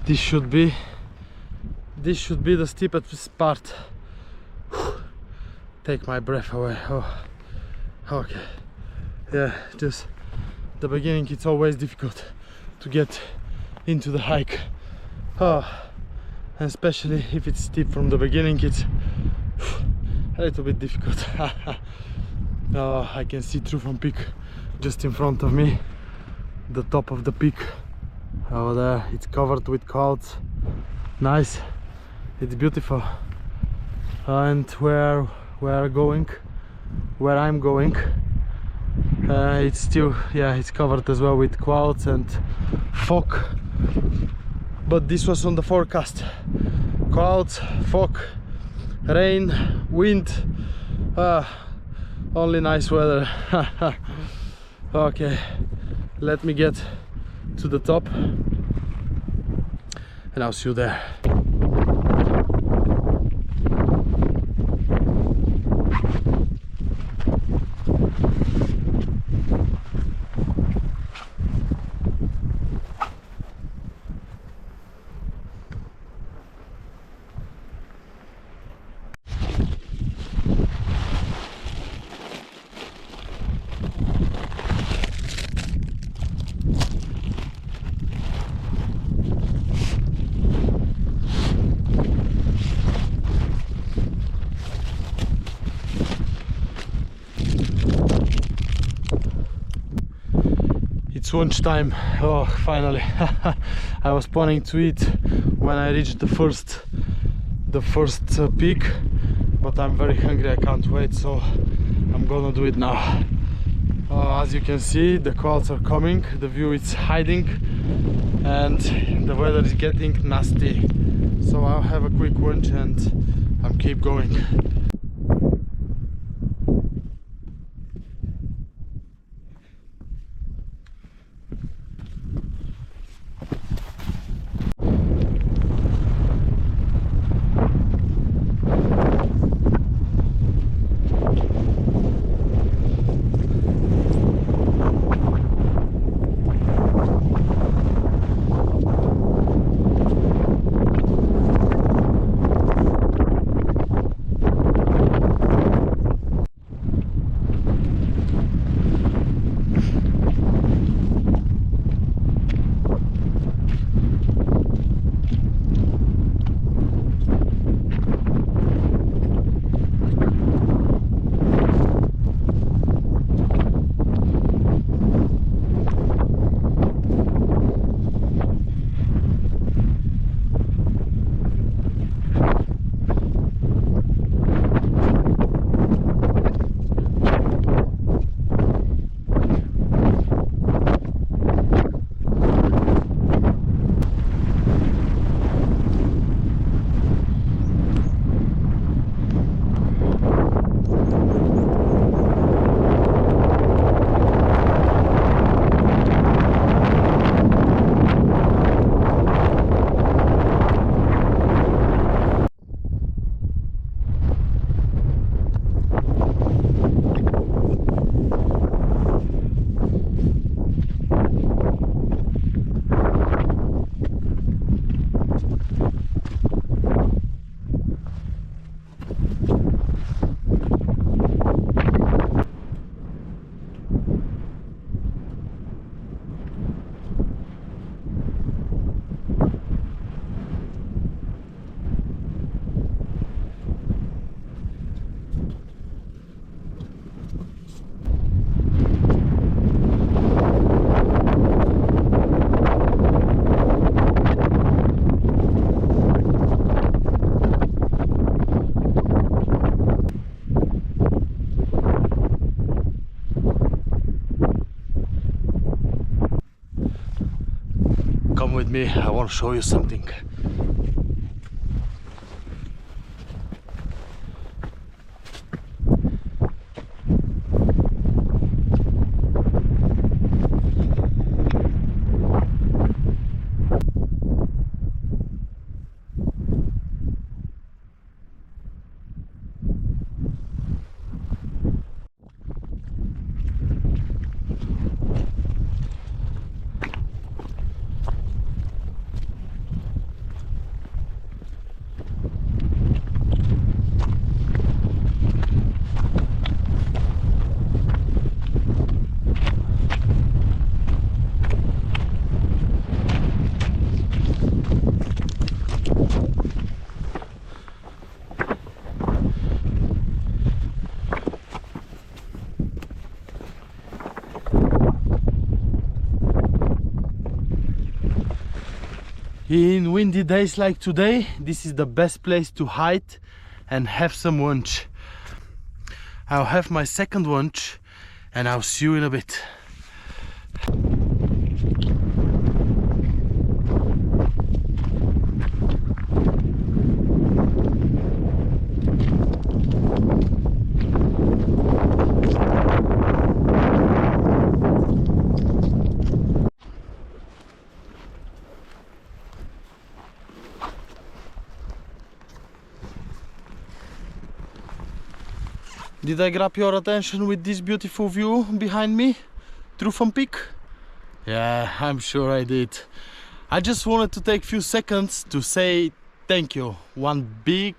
This should be the steepest part. Take my breath away. Oh, okay. Yeah, just the beginning, it's always difficult to get into the hike. Oh, and especially if it's steep from the beginning, it's a little bit difficult. Oh, I can see through from peak just in front of me, the top of the peak over there. It's covered with clouds. Nice, it's beautiful. And where I'm going, it's still, yeah, it's covered as well with clouds and fog. But this was on the forecast: clouds, fog, rain, wind. Only nice weather. Okay, let me get to the top and I'll see you there. It's lunchtime. Oh, finally. I was planning to eat when I reached the first peak, but I'm very hungry. I can't wait, so I'm gonna do it now. As you can see, the clouds are coming, the view is hiding, and the weather is getting nasty. So I'll have a quick lunch and I'll keep going. Come with me, I want to show you something. In windy days like today, this is the best place to hide and have some lunch. I'll have my second lunch and I'll see you in a bit. Did I grab your attention with this beautiful view behind me? Trufan Peak? Yeah, I'm sure I did. I just wanted to take a few seconds to say thank you. One big,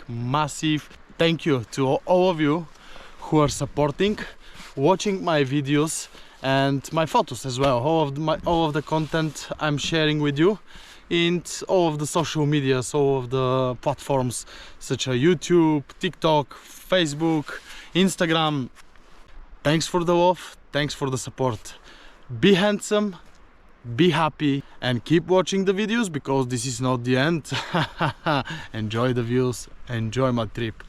massive thank you to all of you who are supporting, watching my videos and my photos as well. All of the content I'm sharing with you in all of the social medias, all of the platforms such as YouTube, TikTok, Facebook, Instagram. Thanks for the love, thanks for the support. Be handsome, be happy, and keep watching the videos because this is not the end. Enjoy the views, enjoy my trip.